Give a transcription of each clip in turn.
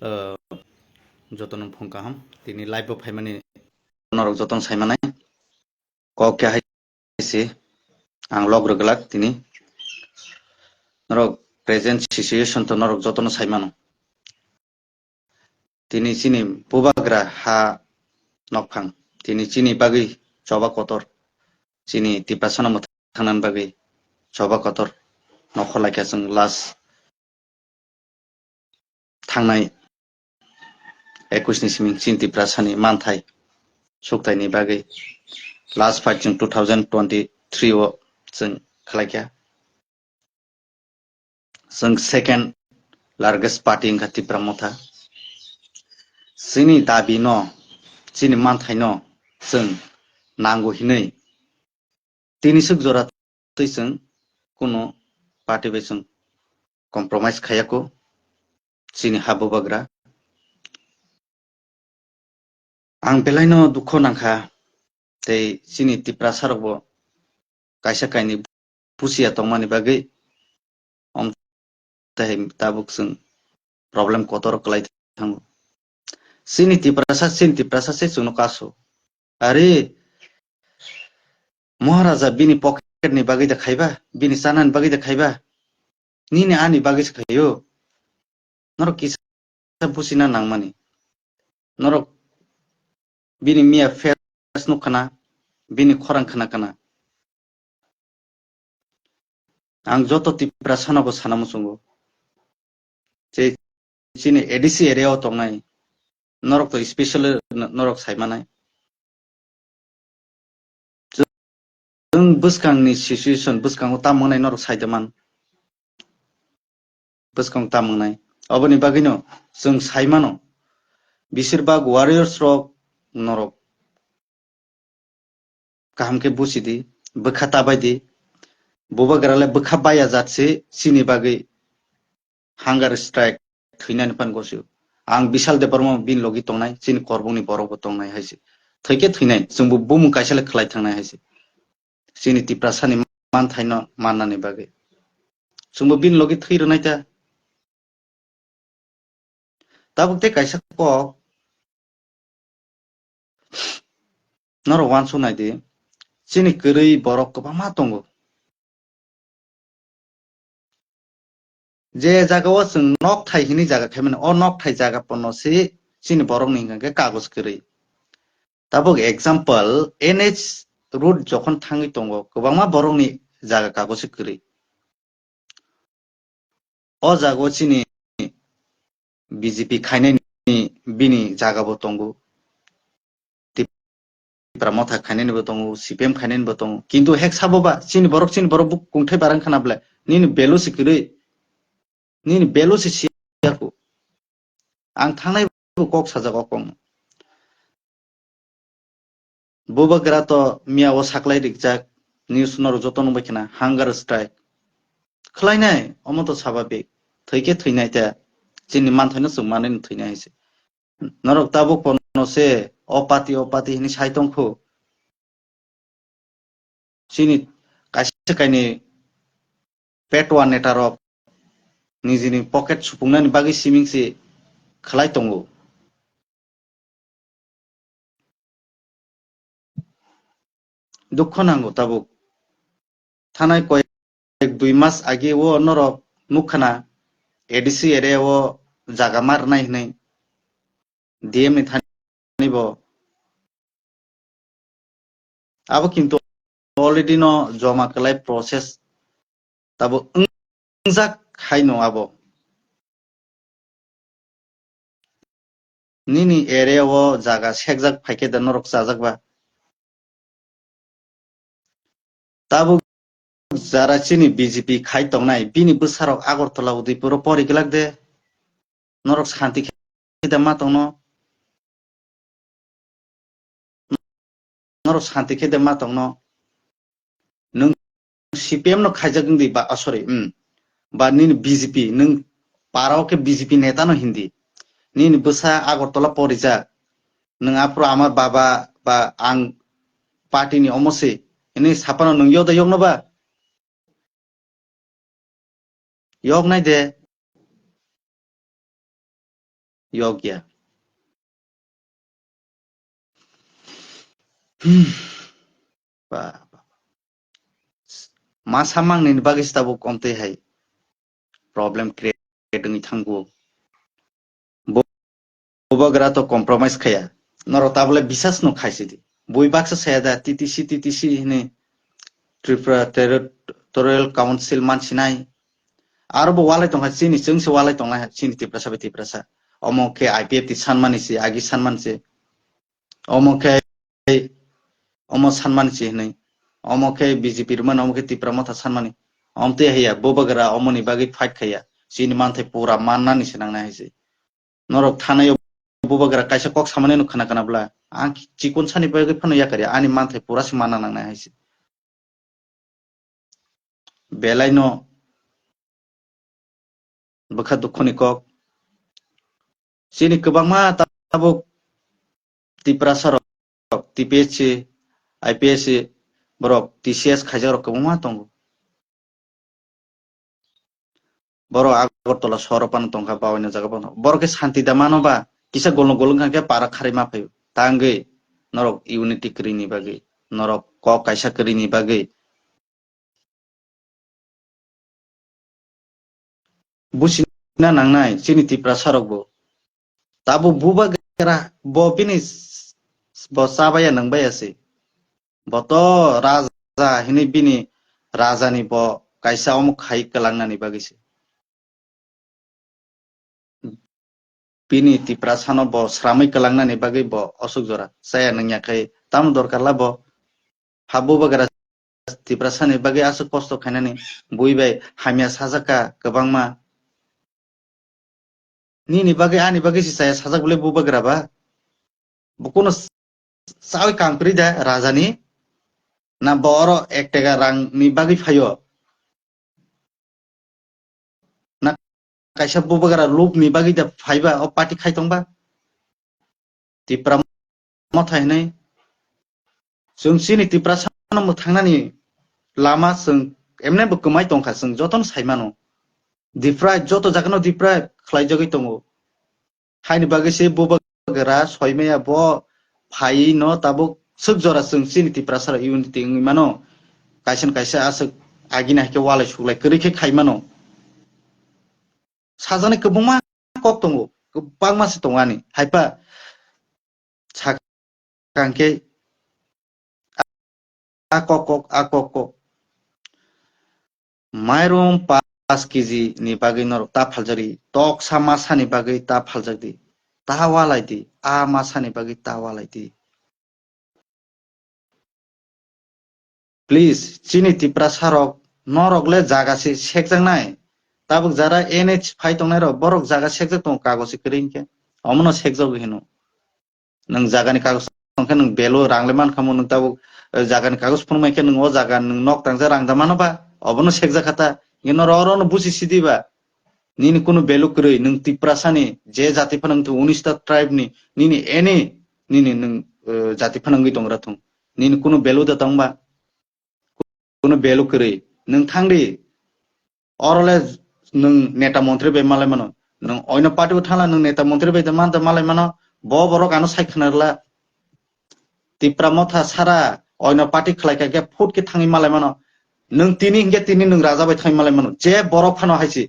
जतन फंकाहाम दिनै लाइभ फाइमानि नरक जतन सायमानाय कके हायसे आं लग्रगलाक दिनै नरक प्रेजेन्ट सिचुएशन तो नरक जतन सायमानो दिनै चिनि बुबाग्रा हा नकफां दिनै चिनि बागै जबा कतर चिनि तिप्रासना थानान बागै जबा कतर नखलायखा जों लास्ट थांनाय 21 सिमिं चिनि तिप्रासानि मानथाय सुक्तायनि बागै लास्ट फाइट जों 2023 जों खालायखा जों सेकेन्ड लार्जेस्ट पार्टी ओंखा तिप्रा मथा जोंनि दाबि न जोंनि मानथाय न जों नांगौ हिनै दिनैसो जरा जों कुनु पार्टी बे जों कम्प्रमाइज खायाखौ जोंनि हाबु बाग्रा आं बेलायनो दुख नांखा ते जोंनि तिप्रा सारबो कायसा कायनि पुसिया तंमानि बागै ताबुक जों प्रब्लेम कतर कलाय थांगो जोंनि तिप्रासा से जोंनो कासो अरे महाराजा बिनि पकेटनि बागै देखायबा बिनि सानानि बागै देखायबा निनि आनि बागैसो खायो नरक किसा पुसिना नांमानि नरक बिनि मिया फेस नुखाना बिनि खरां खाना खाना आं जत तिप्रा सानाबो सानामो संगो जे चिनि एडिसि एरियाव तंनाय नरक तो स्पेशल नरक सायमानाय जों बोसकांनि सिचुएशन बोसकांखौ तामोनाय नरक सायदमान बोसकां तामोनाय अबनि बागैनो जों सायमानो बिसोरबा वारियर्स रक नरक काहामके बुसिदि बोखा बायदि बबाग्रालाय बोखा बाया जातसे चिनि बागै हांगार स्ट्राइक थैनानै फान गसो आं बिशाल देबर्मा बिन लगी तंनाय चिनि करबुंनि बरबो तंनाय हायसे थैके थैनाय जोंबो बुम कायसाले खलाय थांनाय हायसे चिनि तिप्रासानि मानथाय न माननानि बागै जोंबो बिन लगी थैरनाय ता ताबुक ते कायसा क नरक वानसु नायदि चिनि गोरै बरक गोबां मा दंगो जे जागाव जों नक थाइहिनि जागा खायमाने अ नक थाइ जागा पनसे चिनि बरक निंगे कागज गोरै ताबुक एग्जाम्पल एनएच रुट जखन थाङै दंगो गोबां मा बरकनि जागा कागज गोरै अ जागाव चिनि बीजेपी खायनायनि बिनि जागाबो दंगो तिप्रा मथा खायनायनिबो दंगो सीपीएम खायनायनिबो दंगो किन्तु हेक साबोबा चिनि बरक गंथाय बारां खानाब्ला निनि बेलुसि गोरै निनि बेलुसि सियाखौ आं थांनाय कक साजागाव कं बुबाग्रा तो मियाव साख्लाय रिगजाक निउस नर जतन बैखना हांगार स्ट्राइक खलायनाय अमत साभाबिक थैके थैनाय ता चिनि मानथायनो जों माने थैनाय हायसे नरक ताबुक पनसे अपाति हिनि साइतंखौ चिनि कायसे कायनि पेटवा नेटारक निजिनि पकेट सुफुंनायनि बागै सिमिंसि खलाय दंगो दुख नांगो ताबुक थानाय कयेक 2 मास आगे वो नरक नुखाना एडिसि एरिया वो जागा मारनाय हनै डीएम नि थानिबो आबो किन्तु अलरेडी न जमा कलाय प्रोसेस ताबो जाक हाय न आबो निनि एरिया वो जागा सेकजाक फाइके दा नरक जाजाकबा ताबो जारा चिनि बीजेपी खाय तंनाय बिनि बोसाराव आगरतला उदयपुर परिगलाक दे नरक शांति खेदा मा तंनो नरक शांति खेदा मा तंनो नों सीपीएम न खायजागोन दी बा सॉरी बा निनि बीजेपी नों पाराव के बीजेपी नेता न हिंदी निनि बोसा आगरतला परिजा नों आप्रो आमार बाबा बा आं पार्टी नि अमसे ini sapano nung yoda yok no ba yok nai de yogia ba ma samang ni bagis tabu konte hai problem create ngi thangu bobagra to compromise khaya noro tabule bisas no khaisi di boi baksa sayada TTC ni Tripura Territorial Council mansinai arbo walai tong chini chungse walai tong chini tiprasa omo ke IPF ti sanmani si agi sanman se omo ke omo sanman si nei omo ke BJP man omo ke tipra mata sanmani omte heya bobagra omo ni bagi fight khaya chini manthe pura manna ni senang na hise norok thanayo bobagra kaisa kok samane no khana bla ang chikon sani bagi phano yakari ani manthe pura si manna nang na hise belai no bakha dukhoni kok sini kebangma tabuk tipra sarok TPSC IPSC borok TCS khajarok kebangma tongo borok Agartala soropan tongkha bawina jaga bono borok ke santi damano ba kisa golong golong kan ke para khari ma phayo tange norok unity krini bagi norok kok kaisa krini bagi busina nangnai sini tipra sarok bo tabu buba gera bo bini bo sabaya nangbaya se boto raja hini bini raja ni bo kaisa omuk khai kalangna ni bagi se bini tipra sano bo sramai kalangna ni bagi bo osuk jora saya nangya kai tam dorkar la bo habu bagara tipra sani bagi asuk kosto khainani buibai hamya sajaka kebangma ni bagi ani bagi si saya sajak bole bu bagara ba bukono sawi kangpri da rajani na boro ektega rang ni bagi phayo na kaisa bu bagara loop ni bagi da phaiba o party khaitongba tipra mo thainai जों सिनि tipra sano mo thangnani lama जों emne bo kmai tongkha जों joton saimano diprai joto jakano diprai khlai jogi tongo haini bagi se bo bagara soimaya bo phai no tabuk suk jora जों सिनि tipra sara unity ngi mano kaisa asuk agina ke walai suklai kri ke khaimano sajane kebungma kok tongo kebangma se tongani haipa sakangke akok mairum 5 kg ni bagi norok ta phaljari tok sa masa ni bagi ta phaljadi ta walai di a masa ni bagi ta walai di please chini tipra sarok norok le jaga se sekjang nai tabuk jara NH phai tongnai ro borok jaga sekjak tong kagosi kringke omno sekjog hino nang jaga ni kagos tongke nang belo rangle man khamu nang tabuk jaga ni kagos phunmai ke nang o jaga nang nok tangja rangda mano ba obono sekjak khata ino ro no busi sidi ba nini কোনো বেলু করে নং তিপ্রাসানি যে জাতি ফানাং তো 19টা tribe ni nini ene nini nang জাতি ফানাঙ্গি দংরা থং nini কোনো বেলু da tangba কোনো বেলু করে নং থাংদি অরলে নং নেতা মন্ত্রী বে মালাই মানো নং অন্য পার্টি থালা নং নেতা মন্ত্রী বে মান da মালাই মানো বড় কানো সাইখনারলা তিপ্রা মথা সারা অন্য পার্টি খলাইকা গে ফুট কে থাঙ্গি মালাই মানো নং তিনি নং রাজা বাই থাঙ্গি মালাই মানো যে বড় Fanon হাইছি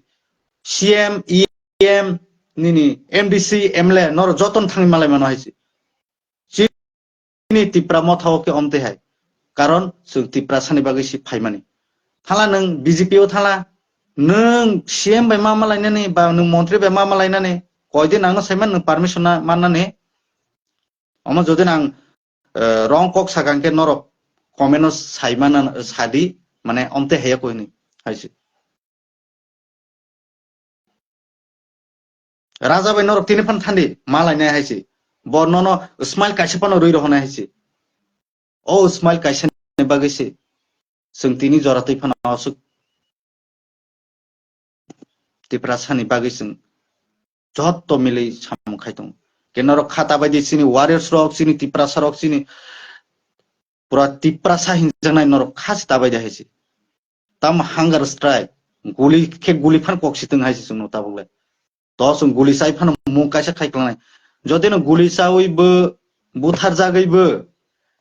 CM EM nini MDC MLA nor joton thangi malai mano haisi chini tipra mothao ke omte hai karon sung tipra sani bagi si phaimani thala nang BJP o thala nang CM bai mama lainani ba nang montri bai mama lainani koidin nang saiman nang permission na mannani omo jodi nang rong kok sagangke norok komeno saimana sadi mane omte heya koini haisi राजा बै नरक तिनि फान थान्दी मालाय नाय हाइसि ब न smile काइसे फान रुइ रहना हाइसि ओ स्माइल काइसे ने बागैसि जों तिनि जरातै फान असु तिप्रा सानि बागै जों जत मिलै साम खाइतों के नरक खाता बायदि सिनि वारियर्स रक सिनि तिप्रा सरक सिनि पुरा तिप्रा सा हिंजनाय नरक खास दाबायदि हाइसि ताम हांगार स्ट्राइक गुली फान कक्सितों हाइसि जों नता बगले to जों गुलि साइ फानो मुं काइसा खायख्लांनाय जदि नो गुलि सावैबो बुथार जागैबो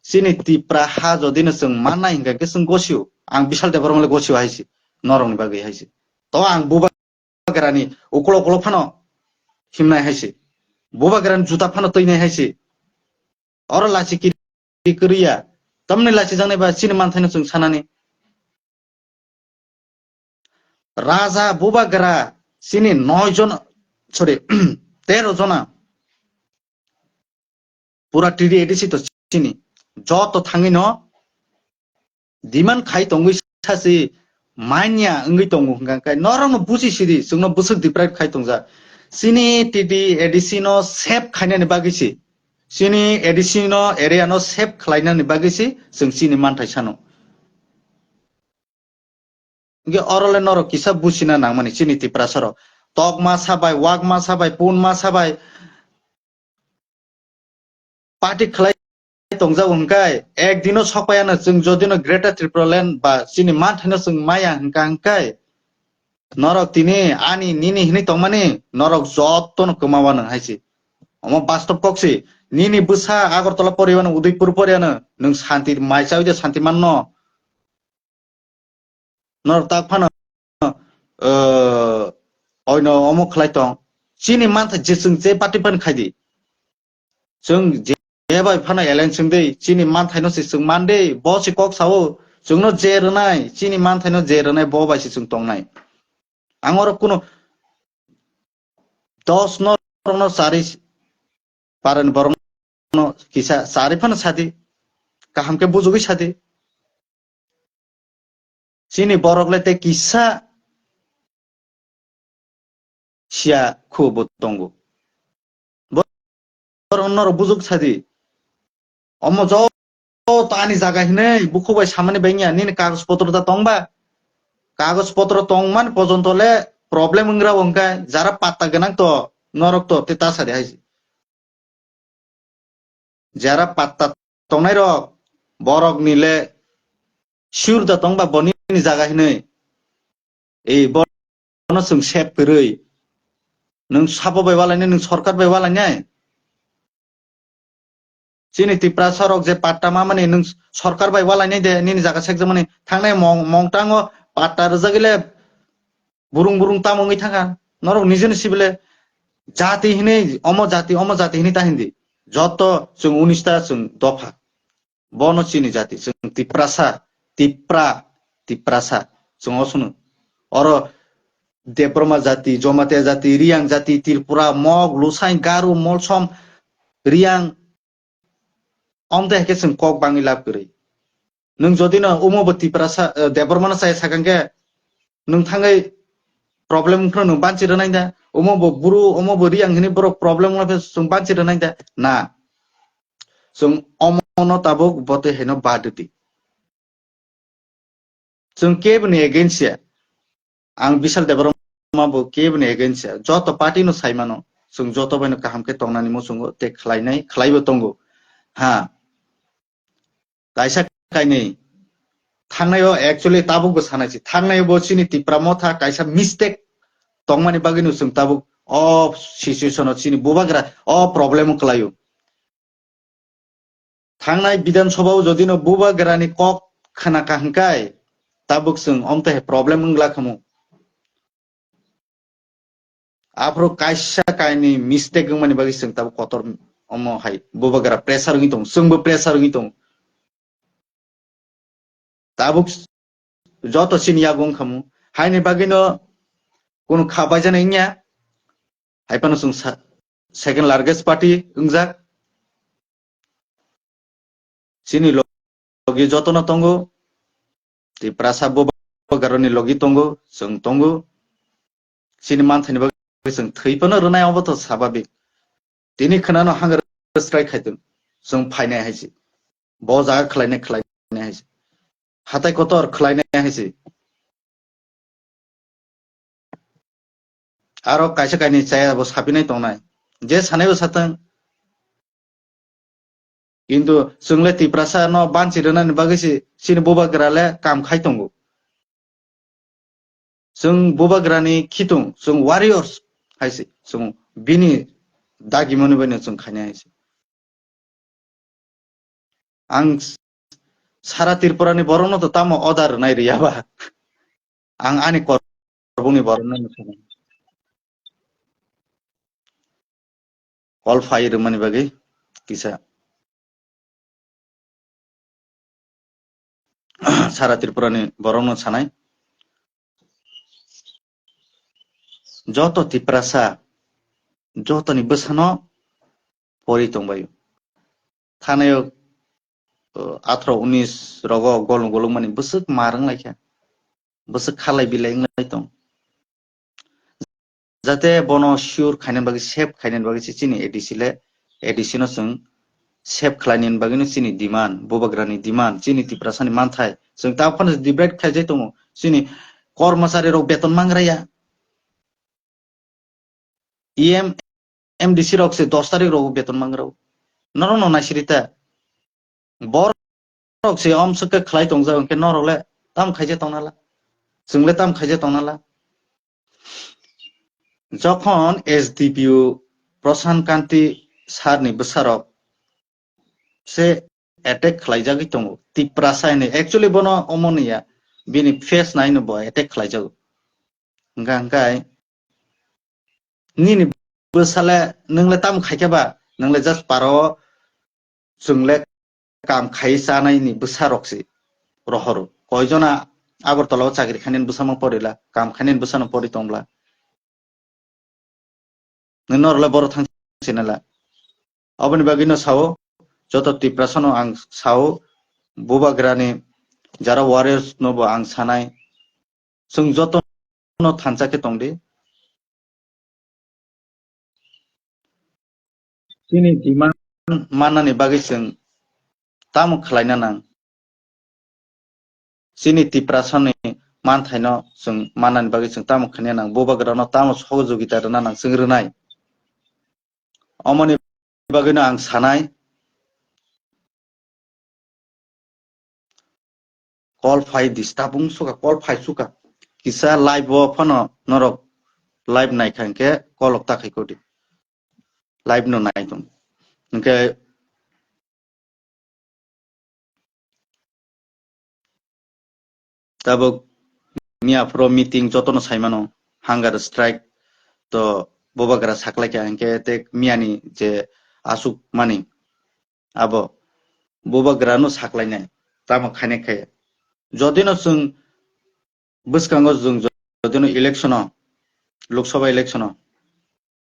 सिनि तिप्रा हा जदि नो जों मा नाय हिंगा जों गसिउ आं बिसाल देबर मले गसिउ हायसि नरंनि बागै हायसि तो आं बुबा गेरानि उखल उखल फानो हिमनाय हायसि बुबा गेरानि जुता फानो तैनाय हायसि और लासि कि करिया तमने लासि जानाय बा सिनि मानथायनो जों सानानि राजा बुबा गेरा सिनि 9 जन सरी 13 जना पूरा टिडी एडिसी तो सिनी जो तो थांगी न दिमान खाई तंगु सासी माइनिया अंगै तंगु हंगांखाय नरंनो बुझि सिरि जोंनो बुसुक दिप्राय खाई तंजा सिनी टिडी एडिसी नो सेफ खायनानि बागिसि सिनी एडिसी नो एरिया नो सेफ खालायनानि बागिसि जों सिनी मानथाय सानो इंगे अरले नर किसा बुसिना नांमानि सिनी तिप्रा सर तक मा साबाय वाक मा साबाय पुन मा साबाय पार्टी खालाय तंजा उनकाय एक दिनो सपायानो जों जदिनो ग्रेटर त्रिपुरालैंड बा सिनी मानथायनो जों माया हंकाय नरक तिनी आनी निनी हिनी तंमानि नरक जत्तनो कमावानो हायसि अमा बास्तव कक्सि निनी बुसा आगरतला परियानो उदयपुर परियानो नों शान्ति माइसावदे शान्ति माननो नर ताक फानो oyno omo khlai tong chini mantha jesung je party pan khaidi जों जेबाय फाना एलेक्शन दै चिनी मानथायनो सिसुं मानदे बसि कक सावो जोंनो जेरनाय चिनी मानथायनो जेरनाय ब बायसि जों तंनाय आंगर कुनो 10 न सारि पारन बरन किसा सारि फाना सादि काहामके बुजुगै सादि चिनी बरगले ते किसा सिया खुबो तंगो बरन बुजुग सादि अमो ज तानी जागा हिनै बुखुबाय सामानि बेंगिया निन कागज पत्र दा तंबा कागज पत्र तंमान पजन्तले प्रब्लेम अंग्रा अंका जारा पात्ता गनां तो नरक तो ते तासादि हायसि जारा पात्ता तंनाय रक बरक निले शिउर दा तंबा बनि जागा हिनै ए बनो जों सेफ गरै नों साबबाय वालायनो नों सरकार बाय वालायनाय चिनी तिप्रा सरक जे पाट्टा मा माने नों सरकार बाय वालायनाय दे निनि जागा सेक माने थांनाय मंगटांगो पाट्टा रजागिले बुरुं बुरुं तामंगै थांगा नरक निजेनो सिबिले जाति हिनै अम जाति हिनै ता हिन्दी যত जों 19টা जों दफा बनो चिनी जाति जों तिप्रासा जों असुनु और देब्रमा जाति जमातिया जाति रियां जाति त्रिपुरा मग लुसाइ गारु मलसम रियां अमते हेके जों कक बाङि लाब गरै नों जदिनो उमबो तिप्रासा देब्रमाना साय सागांगे नों थाङै प्रब्लेम खनो नों बानचि रनाय दा उमबो बुरु उमबो रियां हिनि बरो प्रब्लेम ला जों बानचि रनाय दा ना जों अमनो ताबुक बते हेनो बादति जों केबने एगेन्स्ट आं बिसाल देब्रमाबो केबने एगेन्स्ट जत पार्टी नो साइमानो जों जत बायनो काहामके तंनानि मोसुंगो ते खलायनाय खलायबो तंगो हा कायसा कायनै थांनायो एक्चुअली ताबुक सानायसि थांनायो चिनी तिप्रा मथा कायसा मिस्टेक तंमानि बागिनो जों ताबुक अ सिचुएशन चिनी बुबाग्रा अ प्रब्लेम खलायो थांनाय विधानसभाव जदिनो बुबाग्रानि कक खाना काहंकाय ताबुक जों अमते प्रब्लेम अंगला खमु आफ्रो कायसा कायनि मिस्टेक माने बागि जों ताबुक कतर अमो हाय बुबाग्रा प्रेसार गितों जोंबो प्रेसार गितों ताबुक जत सिनिया गं खमु हायनि बागिनो कुनु खाबाय जानायनिया हायपानो जों सेकेंड लार्जेस्ट पार्टी अंजा चिनी लगी जतन तंगो तिप्रासा बुबाग्रानि लगी तंगो जों तंगो चिनी मानथायनि बागि जों थैपनो रोनाय अबत स्वाभाविक दिनै खोनानो हांगार स्ट्राइक खायदों जों फायनाय हायसि बजा खलायनाय हायसि हाथाय कतर खलायनाय हायसि आरो कायसा कायनि चायाबो साबिनाय तंनाय जे सानायबो साथों किन्तु जोंले तिप्रासा न बानचि रोनानि बागिसि चिनी बुबाग्राले काम खायतंगो जों बुबाग्रानि खितुं जों वारियर्स हायसे जों बिनि दागि मोनबायनो जों खायनाय हायसे आं सारा त्रिपुरानि बर'नो तो तामो अदार नाय रियाबा आं आनि करबुनि बर'नो सानो कल फायर माने बागै किसा सारा त्रिपुरानि बर'नो सानाय जत तिप्रासा जतनि बोसानो परि दंबायो थानायाव 18-19 रग गलं गलं माने बोसोक मारों लायखा बोसोक खालाय बिलाय दं जाते बनो शिवर खायनान बागै सेफ खायनान बागै चिनि एडिसिले एडिसिनो जों सेफ खालायनायनि बागैनो चिनि डिमान्ड बबाग्रानि डिमान्ड चिनि तिप्रासानि मानथाय जों दा फान डिबेट खायजाय दङ चिनि कर्मचारि रग बेतन मांग्राया इएम एमडीसी रग से 10 तारिख रग बेतन मांग्राव नरो न नासिरिता बर रग से अम सके खलाय दं जा उनके नरले ताम खायजे तंनाला जोंले ताम खायजे तंनाला যখন एसडीपीओ प्रशांत कांति सारनि बोसाराव से एटेक खालायजागै दङ तिप्रासायनि एक्चुअली बनो अमनिया बिनि फेस नायनो बो एटेक खालायजागो गांगाय निनि बोसाले नोंले ताम खायखाबा नोंले जास्ट पारो जोंले काम खायजानायनि बोसारकसे रहर कयजना आगरतलाव चाकरि खायनायनि बोसामा पड़िला काम खायनायनि बोसानो पड़ि दंब्ला नोरला बर थांसिनाला अबनि बागिनो सावो जत तिप्रासनो आं सावो बुबाग्रानि जारा वारियर्स नबो आं सानाय जों जत न थानसाके तंदि चिनि डिमान्ड माननानि बागै जों ताम खालायना नां चिनि तिप्रासनि मानथायनो जों माननानि बागै जों ताम खालायना नां बुबाग्रानो ताम सहयोगिता रना नां जों रोनाय अमनि बागैनो आं सानाय कल फाइ दिस्टाबुं सुका कल फाइ सुका किसा लाइव फनो नरक लाइव नायखांके कल ताखैकोदि लाइव नो नायदों ओंके ताबो मियाफ्रो मीटिंग जतनो साइमानो हांगार स्ट्राइक तो बुबाग्रा साकलायके अंके ते मियानि जे आसुक मानि आबो बुबाग्रानो साकलायनाय ताम खायनाय खाय जदिनो जों बोसकांगो जों जदिनो इलेक्शनो लोकसभा इलेक्शनो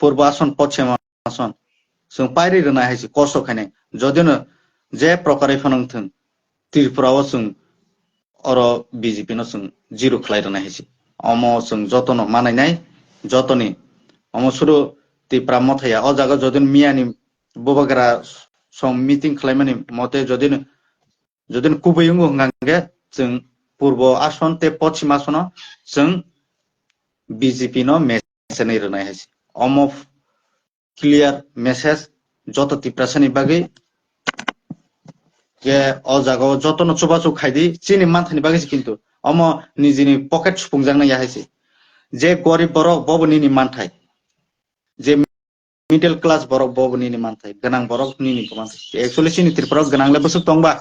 पूर्व आसन पश्चिम आसन जों पायरि रोना हायसे कस खायनाय जदिनो जे प्रकारै फनंथों त्रिपुराव जों और बीजेपी नो जों जिरो खालायरोना हायसे अमो जों जतनो मानायनाय जतनि अमो सुरु त्रिपुरा मथाया अ जागा जदिनो मियानि बुबाग्रा सम मीटिंग खालायमानि मते जदिनो कुबैयोंगो हंगांगे जों पूर्व आसन ते पश्चिम आसन जों बीजेपी नो मेसेज रोनाय हायसे अमो क्लियर मेसेज जत तिप्रासानि बागै जे अ जागाव जतनो चुबा चुब खायदी चिनि मानथानि बागैसो किन्तु अमो निजिनि पकेट सुफुंजांनो याहायसे जे गरिब बरक बबनिनि मानथाय जे मिडल क्लास बरक बबनिनि मानथाय गोनां बरक निनि मानथाय एक्चुअली चिनि त्रिपुरा गोनांले बसुक दंबा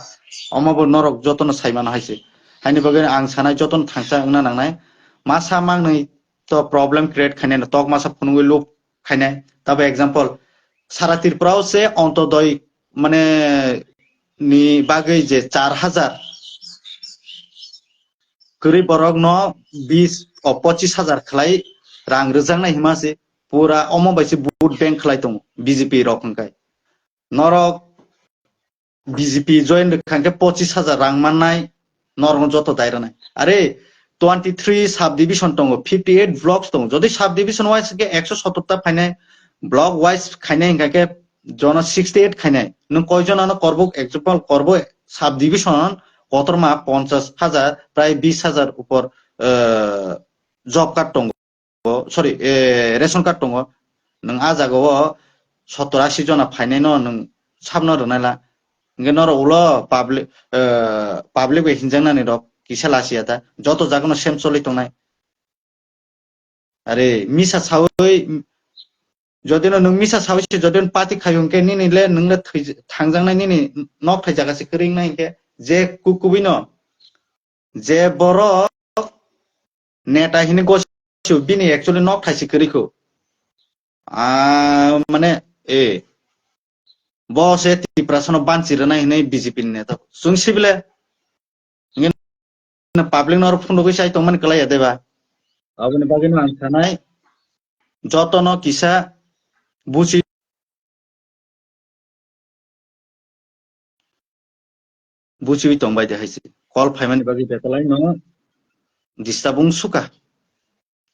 अमाबो नरक जतनो सायमानो हायसे हायनि बागै आं सानाय जतन थांसा ओंना नांनाय मासा मांनै तो प्रॉब्लम क्रिएट खायनाय तक मासा फुनुगै लुप खायनाय तब एग्जांपल सारा त्रिपुराव से अंतोदय माने नि बागै जे 4000 गरीब बरक न 20-25,000 खलाय रां रोजांनाय हिमासे पूरा अमो बायसे बुट बैंक खलाय दं बीजेपी रक हंखाय नरक बीजेपी जॉइन खांके 25,000 रां माननाय नरक जत दायरानाय अरे 23 साब डिविजन दङ 58 ब्लक्स दङ যদি সাব ডিভিশন ওয়াইজ के 170 টা फायनाय ब्लक वाइज खायनाय हिंगाके जन 68 खायनाय नों कयजनानो करबो एग्जांपल करबो साब डिविजन कतरमा 50,000 प्राय 20,000 ऊपर जब कार्ड दङ सरि रेशन कार्ड दङ नों आ जागाव 70-80 जना फायनाय न नों साबना रनायला इंगे नर उलो पाब्लिक बे हिनजांनानै रक किसा लासिया ता जत जागनो सेम चलि तंनाय अरे मिसा सावै যদি नों मिसा सावैसे যদি पार्टी खायुंके निनिले नोंनो थांजांनाय निनि नक थाइजागासि करिंनाय के जे कुकुबिनो जे बर' नेता हिनि गसिउ बिनि एक्चुअली नक थाइसि करिखौ माने ए बसे तिप्रासनो बानचिरनाय हिनै बीजेपी नेता जों सिबिले पाब्लिक नर फुंडुगै साइ तंमान कलाय देबा अबनि बागिनो आं थानाय जतन किसा बुसि बुसि तंबाय दे हाइसि कल फाइमानि बागि बेतलाय न दिस्ताबुं सुका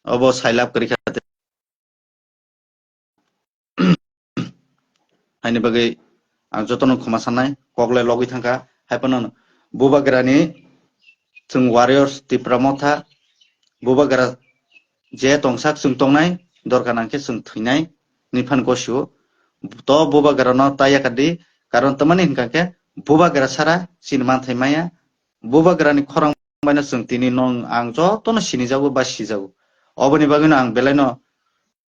अब साइलाब करिखा हाइनि बागै आं जतन खमा साननाय कगले लगै थांखा हाइपन बुबागरानि जों वारियर्स तिप्रामथा बुबागरा जे तंसाक जों तंनाय दरकार नांके जों थैनाय निफान गसिउ तो बुबागरा न ताया कादि कारण तमाने हिनकाके बुबागरा सारा सिनेमा थाइमाया बुबागरानि खरं बायना जों तिनि नं आं जतन सिनि जागो बा सिजागो अबनि बागैनो आं बेलायनो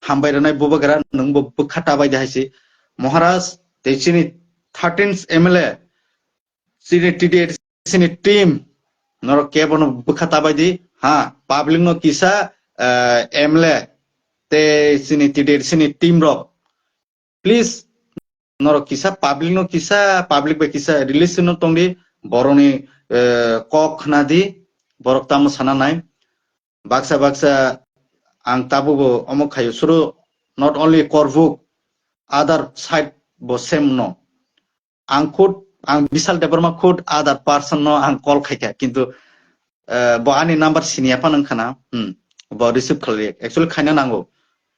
हामबायरनाय बुबागरा नोंबो बखाटा बायदि हाइसि महाराज तेसिनि 13th MLA सिनि टीडीएस सिनि टीम नर केबनो बखाटा बायदि हा पाब्लिक नो किसा MLA ते सिनि टीडीएस सिनि टीम रो प्लीज नर किसा पाब्लिक बे किसा रिलीज नो तंगि बरनि कक नादि बरक ताम साना नाय बाक्सा बाक्सा आं ताबुबो अमक खायो सुरु नॉट ओनली करभुक other side bo same no ang khud ang bisal deparma khud other person no ang call khaika kintu bo ani number sinia pa nang khana bo receive khalye actually khaina nango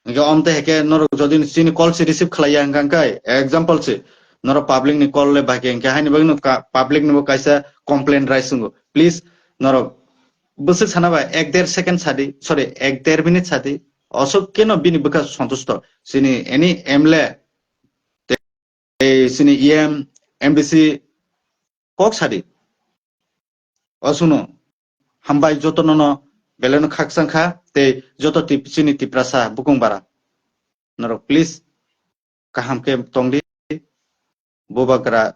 nge omte heke nor jodi sini call si receive khlaya ang kai example si nor public ni call le bake ang haini bagno public ni bo kaisa complaint raisungo please nor বসে সানাবা 1.5 second সাদি sorry 1.5 minute সাদি অশোক কেন বিনি বকা সন্তুষ্ট সিনি any এমলে sini EM MBC kok sadi osuno hambai joto nono beleno khaksangkha te joto tip sini tiprasa bukung bara noro please kahamke tongdi bobakra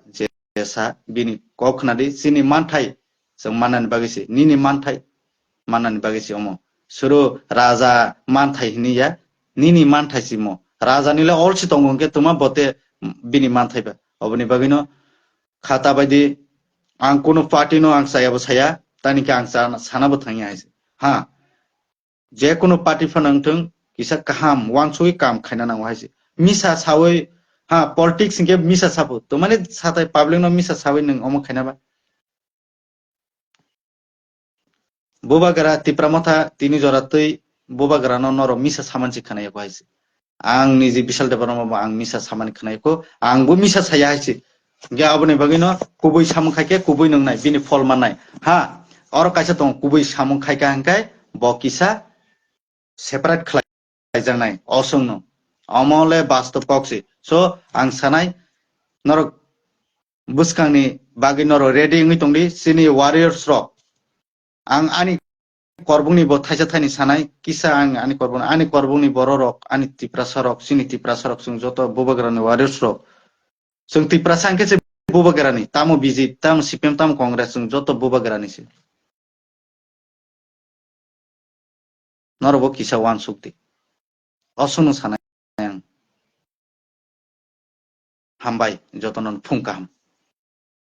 jesa bini kok nadi sini manthai sing manan bagisi nini manthai manan bagisi omo suru raja manthai hiniya nini manthai simo raja nile olsi tongongke tuma bote bini manthai ba oboni bagino khata baidi ang kono party no ang saya saya tani ke ang sana bo thangi haise ha je kono party fanang thung kisa kaham wangsoi kam khaina nang haise misa sawai ha politics ke misa sabu to mane satai public no misa sawai nang omo khaina ba bobagara tipramotha tini joratoi bobagara no noro misa samansi khanai ko haise ang niji bisal department ang misa samani khanai ko ang bo misa saya haise गे aboni bagino kubui samung khaike kubui nungnai bini fol manai ha oro kaisa tong kubui samung khaika hangkai bo kisa separate khlai jangnai osungno amole bastop koksi so ang sanai nor buskangni bagi nor ready ngi tongdi sini warriors ro ang ani korbungni bo thaisa thani sanai kisa ang ani korbungni bororok ani tiprasarok sini tiprasarok sung joto bobagrani warriors ro sung tiprasang ke bubagarani tamo biji tamo CPM tamo congress sung joto bubagarani se norobo kisa wan sukti osunu sanai hambai joto non phungkam